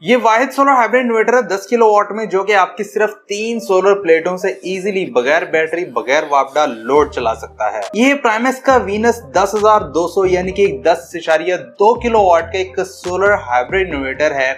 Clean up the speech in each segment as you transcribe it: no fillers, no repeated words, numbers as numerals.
ये वाहिद solar hybrid inverter है 10 kilowatt में, जो कि आपकी सिर्फ 3 सोलर प्लेटों से इजीली बगैर बैटरी बगैर वापडा लोड चला सकता है। ये प्राइमेक्स का वीनस 10200 यानी कि 10.2 किलोवाट का एक सोलर हाइब्रिड इन्वर्टर है,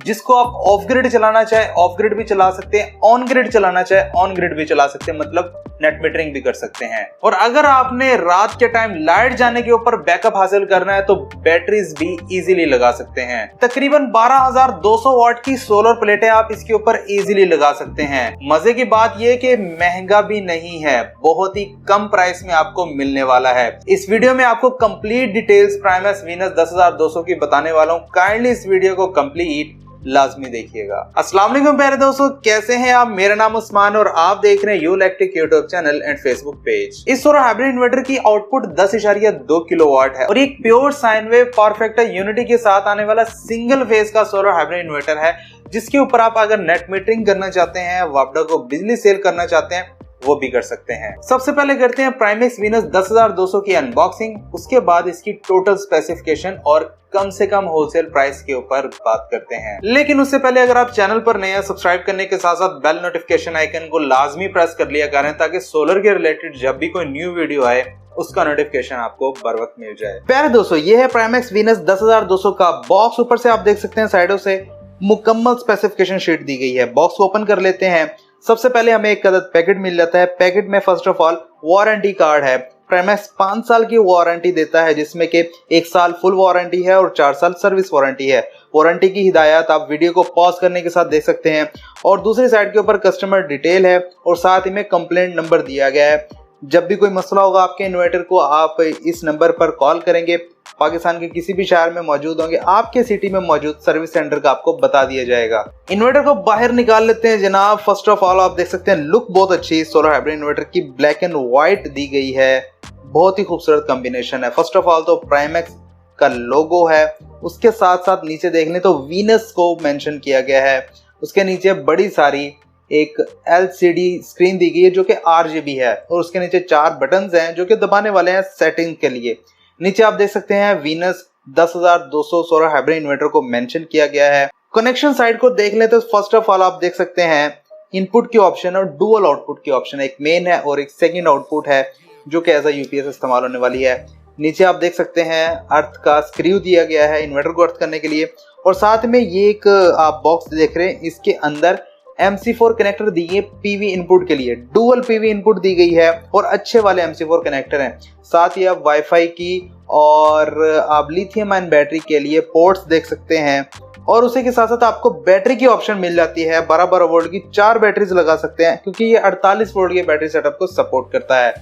जिसको आप ऑफ ग्रिड चलाना चाहे ऑफ ग्रिड भी चला सकते हैं, ऑन ग्रिड चलाना चाहे ऑन ग्रिड भी चला सकते हैं, मतलब नेट मीटरिंग भी कर सकते हैं। और अगर आपने रात के टाइम लाइट जाने के ऊपर बैकअप हासिल करना है तो बैटरीज भी इजीली लगा सकते हैं। तकरीबन 12200 वाट की सोलर प्लेटें आप इसके ऊपर इजीली लगा सकते हैं। मजे की बात यह कि महंगा भी नहीं है, बहुत ही कम प्राइस में आपको मिलने वाला है। इस वीडियो में आपको कंप्लीट डिटेल्स प्राइमेक्स वीनस 10200 की बताने वाला हूँ। काइंडली इस वीडियो को कंप्लीट लाजमी देखिएगा। अस्सलाम वालेकुम प्यारे दोस्तों, कैसे हैं आप? मेरा नाम उस्मान और आप देख रहे हैं you electric YouTube channel and Facebook page. इस सोलर हाइब्रिड इन्वर्टर की आउटपुट 10.2 किलोवाट है और एक pure sine wave power factor unity के साथ आने वाला सिंगल फेज का सोलर हाइब्रिड इन्वर्टर है, जिसके ऊपर आप अगर नेट मीटरिंग करना चाहते हैं, वापडा को बिजली सेल करना चाहते हैं, वो भी कर सकते हैं। सबसे पहले करते हैं प्राइमेक्स वीनस 10200 की अनबॉक्सिंग, उसके बाद इसकी टोटल स्पेसिफिकेशन और कम से कम होलसेल प्राइस के ऊपर बात करते हैं। लेकिन उससे पहले अगर आप चैनल पर नए हैं, सब्सक्राइब करने के साथ साथ बेल नोटिफिकेशन आइकन को लाजमी प्रेस कर लिया करें, ताकि सोलर के रिलेटेड जब भी कोई न्यू वीडियो आए उसका नोटिफिकेशन आपको बर वक्त मिल जाए। प्यारे दोस्तों, ये है प्राइमेक्स वीनस 10200 का बॉक्स। ऊपर से आप देख सकते हैं साइडों से मुकम्मल स्पेसिफिकेशन शीट दी गई है। बॉक्स को ओपन कर लेते हैं। सबसे पहले हमें एक अदद पैकेट मिल जाता है। पैकेट में first of all warranty card है। प्राइमेक्स 5 साल की वारंटी देता है, जिसमें कि 1 साल फुल वारंटी है और 4 साल सर्विस वारंटी है। वारंटी की हिदायत आप वीडियो को पॉज करने के साथ देख सकते हैं। और दूसरी साइड के ऊपर कस्टमर डिटेल है और साथ ही में कंप्लेंट नंबर दिया गया है। जब भी कोई मसला होगा आपके इन्वर्टर को, आप इस नंबर पर कॉल करेंगे, पाकिस्तान के किसी भी शहर में मौजूद होंगे, आपके सिटी में मौजूद सर्विस सेंटर का आपको बता दिया जाएगा। इन्वर्टर को बाहर निकाल लेते हैं जनाब। फर्स्ट ऑफ ऑल आप देख सकते हैं लुक बहुत अच्छी सोलर हाइब्रिड इन्वर्टर की ब्लैक एंड व्हाइट दी गई है, बहुत ही खूबसूरत कॉम्बिनेशन है। फर्स्ट ऑफ ऑल तो प्राइमेक्स का लोगो है, उसके साथ साथ नीचे देख लें तो वीनस को मेंशन किया गया है। उसके नीचे बड़ी सारी एक LCD स्क्रीन दी गई है जो कि RGB है और उसके नीचे 4 बटन्स हैं जो कि दबाने वाले हैं सेटिंग के लिए। नीचे आप देख सकते हैं वीनस 10200 सोलर हाइब्रिड इन्वर्टर को मेंशन किया गया है। कनेक्शन साइड को देख लें तो फर्स्ट ऑफ ऑल आप देख सकते हैं इनपुट की ऑप्शन और डुअल आउटपुट की ऑप्शन, एक मेन है और एक सेकंड आउटपुट है जो कि एज अ UPS इस्तेमाल होने वाली है। नीचे आप देख सकते हैं अर्थ का स्क्रू दिया गया है इन्वर्टर को अर्थ करने के लिए। और साथ में ये एक आप बॉक्स देख रहे हैं, इसके अंदर MC4 कनेक्टर दी है PV इनपुट के लिए। डुअल PV इनपुट दी गई है और अच्छे वाले MC4 कनेक्टर हैं। साथ ही आप वाईफाई की और आप लिथियम आयन बैटरी के लिए पोर्ट्स देख सकते हैं। और उसी के साथ साथ आपको बैटरी की ऑप्शन मिल जाती है। 12 वोल्ट की 4 बैटरीज लगा सकते हैं, क्योंकि ये 48 वोल्ट के बैटरी सेटअप को सपोर्ट करता है।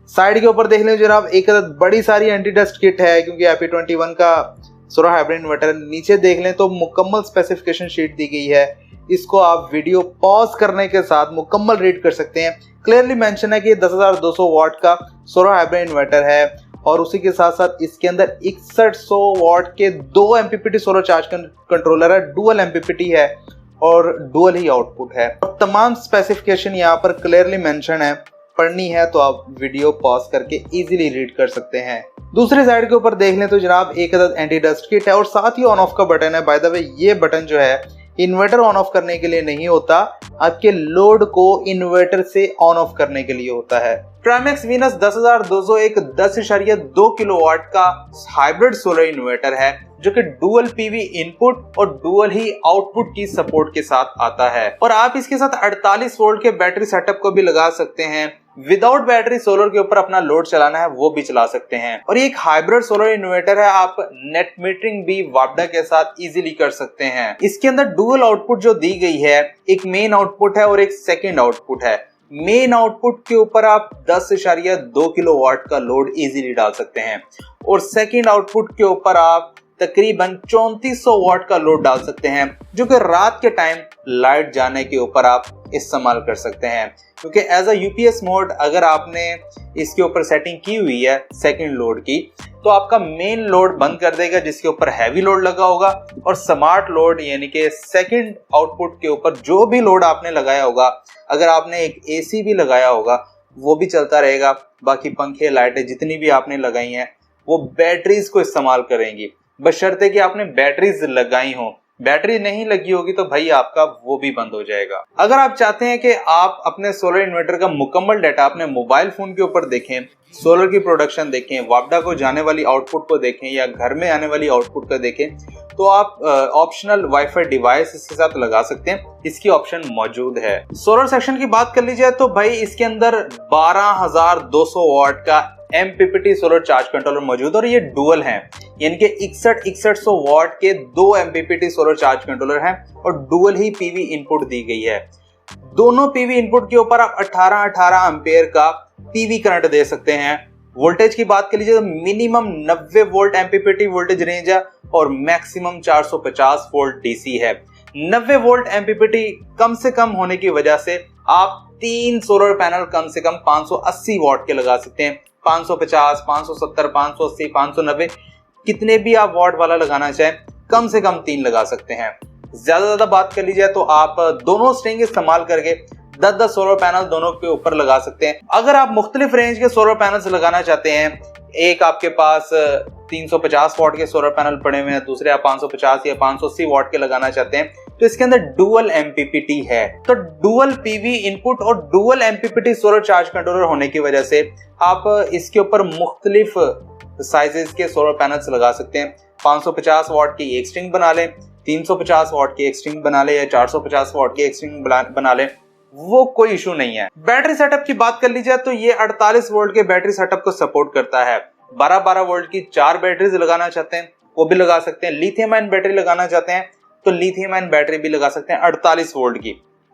साइड के ऊपर देख लें जनाब, एक बड़ी सारी एंटी डस्ट किट है, क्योंकि IP21 का सोलर हाइब्रिड इन्वर्टर। नीचे देख लें तो मुकम्मल स्पेसिफिकेशन शीट दी गई है, इसको आप वीडियो पॉज करने के साथ मुकम्मल रीड कर सकते हैं। क्लियरली मेंशन है कि 10200 वाट का सोलर हाइब्रिड इन्वर्टर है और उसी के साथ साथ इसके अंदर 6100 वाट के 2 MPPT सोलर चार्ज कंट्रोलर है। डुअल MPPT है और डुअल ही आउटपुट है। और तमाम स्पेसिफिकेशन यहाँ पर क्लियरली मेंशन है। पढ़नी है तो आप वीडियो पॉज करके इजीली रीड कर सकते हैं। दूसरी साइड के ऊपर देख लें तो जनाब एक अदद एंटी डस्ट किट है और साथ ही ऑन ऑफ का बटन है। बाय द वे, ये बटन जो है इन्वर्टर ऑन ऑफ करने के लिए नहीं होता, आपके लोड को इन्वर्टर से ऑन ऑफ करने के लिए होता है। प्राइमेक्स वीनस 10200 एक 10.2 किलोवाट का हाइब्रिड सोलर इन्वर्टर है, जो कि डुअल PV इनपुट और डुअल ही आउटपुट की सपोर्ट के साथ आता है। और आप इसके साथ 48 वोल्ट के बैटरी सेटअप को भी लगा सकते हैं। विदाउट बैटरी सोलर के ऊपर अपना लोड चलाना है वो भी चला सकते हैं। और ये एक हाइब्रिड सोलर इन्वर्टर है, आप नेट मीटरिंग भी वापडा के साथ इजीली कर सकते हैं। इसके अंदर डुअल आउटपुट जो दी गई है, एक मेन आउटपुट है और एक सेकंड आउटपुट है। मेन आउटपुट के ऊपर आप 10.2 किलोवाट का लोड इजीली डाल सकते हैं और सेकंड आउटपुट के ऊपर आप तकरीबन 3400 वाट का लोड डाल सकते हैं, जो कि रात के टाइम लाइट जाने के ऊपर आप इस्तेमाल कर सकते हैं। क्योंकि एज अ UPS मोड अगर आपने इसके ऊपर सेटिंग की हुई है सेकंड लोड की, तो आपका मेन लोड बंद कर देगा जिसके ऊपर हैवी लोड लगा होगा, और स्मार्ट लोड यानी कि सेकंड आउटपुट के ऊपर जो भी लोड आपने लगाया होगा, अगर आपने एक AC भी लगाया होगा वो भी चलता रहेगा। बाकी पंखे लाइटें जितनी भी आपने लगाई हैं वो बैटरीज को इस्तेमाल करेंगी, बशर्ते कि आपने बैटरीज लगाई हो। बैटरी नहीं लगी होगी तो भाई आपका वो भी बंद हो जाएगा। अगर आप चाहते हैं कि आप अपने सोलर इन्वर्टर का मुकम्मल डाटा अपने मोबाइल फोन के ऊपर देखें, सोलर की प्रोडक्शन देखें, वापडा को जाने वाली आउटपुट को देखें या घर में आने वाली आउटपुट को देखें, तो आप ऑप्शनल वाईफाई डिवाइस इसके साथ लगा सकते हैं। इसकी ऑप्शन मौजूद है। सोलर सेक्शन की बात कर ली जाए तो भाई इसके अंदर 12,200 वाट का MPPT सोलर चार्ज कंट्रोलर मौजूद और ये डुअल है, यानी कि 6100 वाट के 2 MPPT सोलर चार्ज कंट्रोलर हैं और डुअल ही पीवी इनपुट दी गई है। दोनों पीवी इनपुट के ऊपर आप 18 एम्पेयर का पीवी करंट दे सकते हैं। वोल्टेज की बात कर लीजिए तो minimum 90 volt MPPT voltage range है और मैक्सिमम 450 वोल्ट DC है। 90 वोल्ट MPPT कम से कम होने की वजह से आप 3 सोलर पैनल कम से कम 580 वाट के लगा सकते हैं। 550, 570, 580, 590 कितने भी आप वाट वाला लगाना चाहें, कम से कम 3 लगा सकते हैं। ज्यादा बात कर लीजिए तो आप दोनों स्ट्रिंग इस्तेमाल करके 10-10 सोलर पैनल दोनों के ऊपर लगा सकते हैं। अगर आप मुख्तलिफ रेंज के सोलर पैनल्स लगाना चाहते हैं, एक आपके पास 350 वाट के सोलर पैनल पड़े हुए हैं, दूसरे आप 550 या 580 वाट के लगाना चाहते हैं, तो इसके अंदर डुअल MPPT है। तो डुअल पीवी इनपुट और dual MPPT solar charge controller होने की वजह से आप इसके ऊपर मुख्तलिफ साइजेस के सोलर पैनल्स लगा सकते हैं। 550 वाट की एक स्ट्रिंग बना लें, 350 वाट की एक स्ट्रिंग बना लें या 450 वाट की एक स्ट्रिंग बना लें, वो कोई इशू नहीं है। बैटरी सेटअप की बात कर ली जाए तो ये 48 वोल्ट के बैटरी सेटअप को सपोर्ट करता है। 12-12 वोल्ट की 4 बैटरीज लगाना चाहते हैं वो भी लगा सकते हैं। लिथियम आयन बैटरी लगाना चाहते हैं तो लिथियम आयन बैटरी भी लगा सकते हैं 48 वोल्ट की।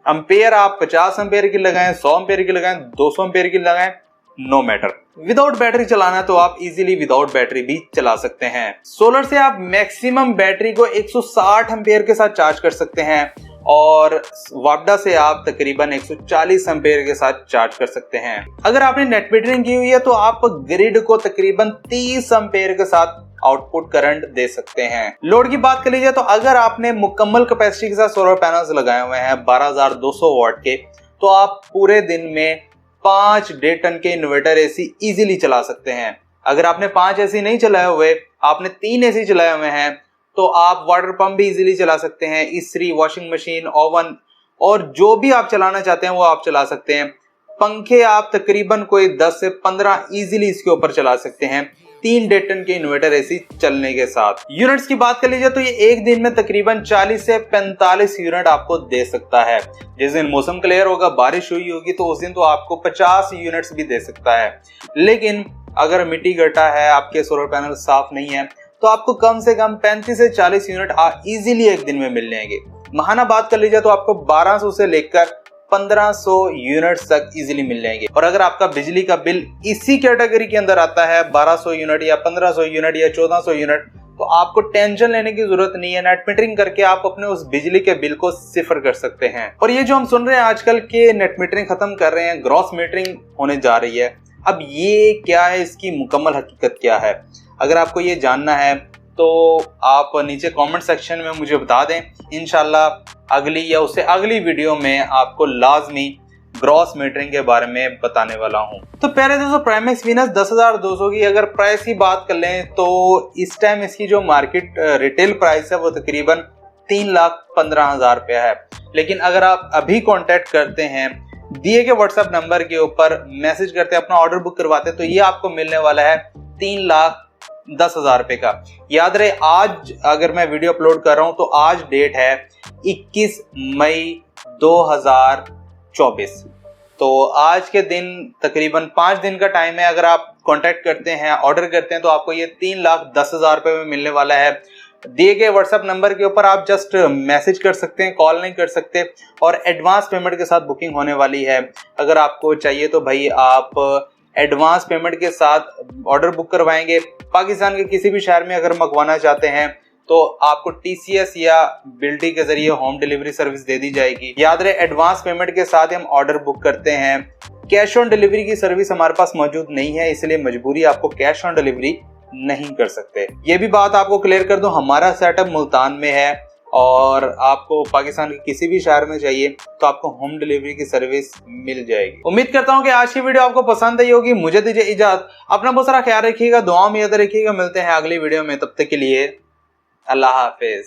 एम्पेयर आप 50 एम्पेयर की लगाएं, 100 एम्पेयर की लगाएं, 200 एम्पेयर की लगाएं, नो मैटर। विदाउट बैटरी चलाना है तो आप इजीली विदाउट बैटरी भी चला सकते हैं। सोलर से आप मैक्सिमम बैटरी को 160 एम्पेयर के साथ चार्ज कर सकते हैं और वापडा से आप तकरीबन 140 एम्पेयर के साथ चार्ज कर सकते हैं। अगर आपने नेट मीटरिंग की हुई है तो आप ग्रिड को तकरीबन 30 एम्पेयर के साथ आउटपुट करंट दे सकते हैं। लोड की बात कर लीजिए तो अगर आपने मुकम्मल कैपेसिटी के साथ सोलर पैनल्स लगाए हुए हैं 12,200 वाट के, तो आप पूरे दिन में 5 1.5 टन के इन्वर्टर AC इजीली चला सकते हैं। अगर आपने 5 AC नहीं चलाए हुए, आपने 3 AC चलाए हुए हैं, तो आप वाटर पंप भी इजीली चला सकते हैं, इस्त्री, वॉशिंग मशीन, ओवन और जो भी आप चलाना चाहते हैं वो आप चला सकते हैं। पंखे आप तकरीबन कोई 10 से 15 इजीली इसके ऊपर चला सकते हैं 3 1.5 टन के इन्वर्टर AC चलने के साथ। यूनिट्स की बात कर लीजिए तो ये एक दिन में तकरीबन 40 से 45 यूनिट आपको दे सकता है। जिस दिन मौसम क्लियर होगा, बारिश हुई होगी, तो उस दिन तो आपको 50 यूनिट्स भी दे सकता है। लेकिन अगर मिट्टी गड्ढा है, आपके सोलर पैनल साफ नहीं है, तो आपको कम से कम 35 से 40 यूनिट इजीली एक दिन में मिल जाएंगे। माहाना बात कर लीजिए तो आपको 1200 से लेकर 1500 यूनिट्स तक इजीली मिल जाएंगे। और अगर आपका बिजली का बिल इसी कैटेगरी के अंदर आता है 1200 यूनिट या 1500 यूनिट या 1400 यूनिट, तो आपको टेंशन लेने की जरूरत नहीं है। नेट मीटरिंग करके आप अपने उस बिजली के बिल को सिफर कर सकते हैं। और ये जो हम सुन रहे हैं आजकल के नेट मीटरिंग खत्म कर रहे हैं, ग्रॉस मीटरिंग होने जा रही है। अब ये क्या है, इसकी मुकम्मल हकीकत क्या है? अगर आपको ये जानना है तो आप नीचे कमेंट सेक्शन में मुझे बता दें। इंशाल्लाह अगली या उससे अगली वीडियो में आपको लाजमी ग्रॉस मीटरिंग के बारे में बताने वाला हूं। तो पहले दोस्तों प्राइमेक्स वीनस 10,200 की अगर प्राइस की बात कर लें तो इस टाइम इसकी जो मार्केट रिटेल प्राइस है वो तकरीबन 3,15,000 रुपया है। लेकिन अगर आप अभी कॉन्टेक्ट करते हैं, दिए गए व्हाट्सएप नंबर के ऊपर मैसेज करते हैं, अपना ऑर्डर बुक करवाते हैं, तो ये आपको मिलने वाला है 3,10,000 रुपए का। याद रहे, आज अगर मैं वीडियो अपलोड कर रहा हूं तो आज डेट है 21 मई 2024। तो आज के दिन तकरीबन 5 दिन का टाइम है। अगर आप कांटेक्ट करते हैं, ऑर्डर करते हैं, तो आपको ये 3,10,000 रुपए में मिलने वाला है। दिए गए व्हाट्सएप नंबर के ऊपर आप जस्ट मैसेज कर सकते हैं, कॉल नहीं कर सकते, और एडवांस पेमेंट के साथ बुकिंग होने वाली है। अगर आपको चाहिए तो भाई आप एडवांस पेमेंट के साथ ऑर्डर बुक करवाएंगे। पाकिस्तान के किसी भी शहर में अगर मंगवाना चाहते हैं तो आपको TCS या बिल्टी के जरिए होम डिलीवरी सर्विस दे दी जाएगी। याद रहे, एडवांस पेमेंट के साथ हम ऑर्डर बुक करते हैं। कैश ऑन डिलीवरी की सर्विस हमारे पास मौजूद नहीं है, इसलिए मजबूरी आपको कैश ऑन डिलीवरी नहीं कर सकते। ये भी बात आपको क्लियर कर दूं, हमारा सेटअप मुल्तान में है और आपको पाकिस्तान के किसी भी शहर में चाहिए तो आपको होम डिलीवरी की सर्विस मिल जाएगी। उम्मीद करता हूं कि आज की वीडियो आपको पसंद आई होगी। मुझे दीजिए इजाजत, अपना बहुत सारा ख्याल रखिएगा, दुआ में याद रखिएगा। मिलते हैं अगली वीडियो में, तब तक के लिए अल्लाह हाफिज।